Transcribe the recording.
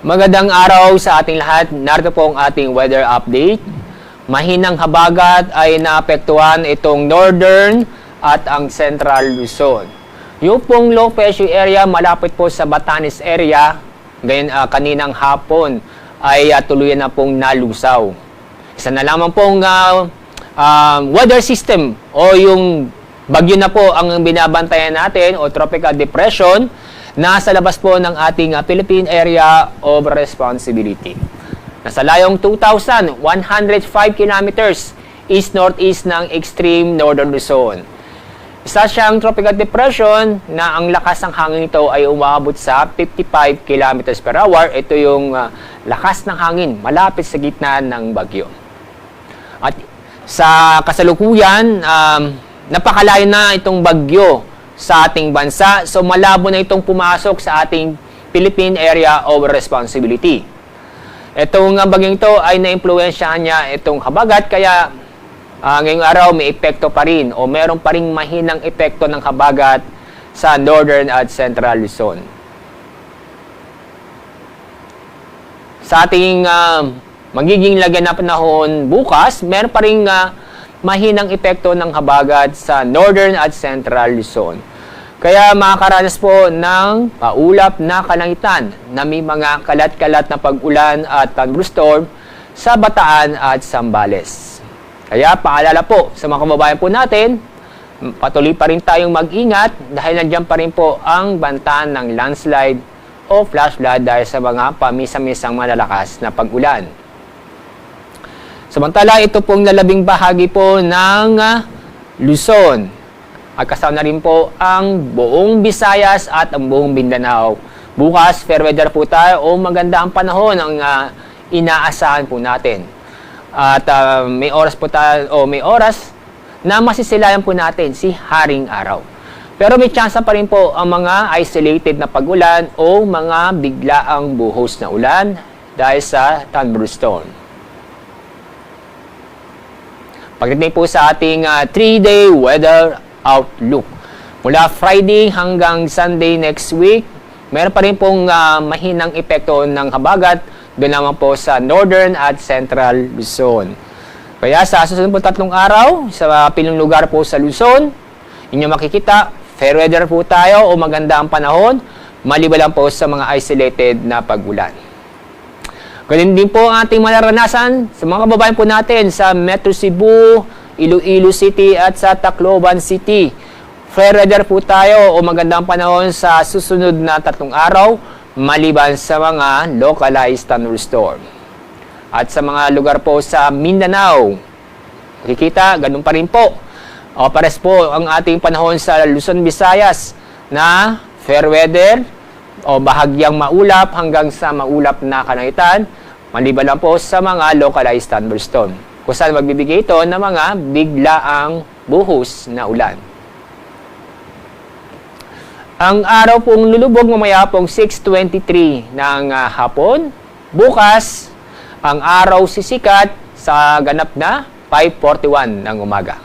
Magandang araw sa ating lahat. Narito po ang ating weather update. Mahinang habagat ay naapektuhan itong northern at ang central Luzon. Yung pong low pressure area malapit po sa Batanes area, ngayon kaninang hapon ay tuluyan na pong nalusaw. Isa na lamang pong weather system o yung bagyo na po ang binabantayan natin o tropical depression nasa labas po ng ating Philippine Area of Responsibility. Nasa layong 2,105 kilometers east-northeast ng extreme northern Luzon. Isa siyang tropical depression na ang lakas ng hangin nito ay umabot sa 55 kilometers per hour. Ito yung lakas ng hangin malapit sa gitna ng bagyo. At sa kasalukuyan, napakalayo na itong bagyo sa ating bansa. So malabo na itong pumasok sa ating Philippine Area of Responsibility. Itong bagyong ito ay na-impluwensyahan niya itong habagat, kaya ngayong araw may epekto pa rin o meron pa rin mahinang epekto ng habagat sa northern at central Luzon. Sa ating magiging lagyan na panahon bukas, meron pa rin mahinang epekto ng habagat sa northern at central Luzon. Kaya makakaranas po ng paulap na kalangitan na may mga kalat-kalat na pag-ulan at thunderstorm sa Bataan at Zambales. Kaya paalala po sa mga kababayan po natin, patuloy pa rin tayong mag-ingat dahil nandiyan pa rin po ang banta ng landslide o flash flood dahil sa mga pamisa-misang malalakas na pag-ulan. Samantala, ito pong lalabing bahagi po ng Luzon. At kasama na rin po ang buong Visayas at ang buong Mindanao. Bukas, fair weather po tayo o maganda ang panahon ang inaasahan po natin. At may oras po tayo o may oras na masisilayan po natin si Haring Araw. Pero may chance pa rin po ang mga isolated na pag-ulan o mga biglaang buhos na ulan dahil sa thunderstorm. Pagdating po sa ating 3-day weather outlook. Mula Friday hanggang Sunday next week, meron pa rin pong mahinang epekto ng habagat doon naman po sa northern at central Luzon. Kaya sa susunod po 3 araw, sa pilang lugar po sa Luzon, inyo makikita, fair weather po tayo o maganda ang panahon, maliban lang po sa mga isolated na pag-ulan. Ganun din po ang ating mararanasan sa mga kababayan po natin sa Metro Cebu, Iloilo City at sa Tacloban City. Fair weather po tayo o magandang panahon sa susunod na 3 araw maliban sa mga localized thunderstorm. At sa mga lugar po sa Mindanao, makikita, ganun pa rin po. O pares po ang ating panahon sa Luzon, Visayas na fair weather o bahagyang maulap hanggang sa maulap na kalangitan maliban lang po sa mga localized thunderstorm, kung saan magbibigay ito ng mga biglaang buhos na ulan. Ang araw pong lulubog mamaya pong 6:23 ng hapon. Bukas, ang araw sisikat sa ganap na 5:41 ng umaga.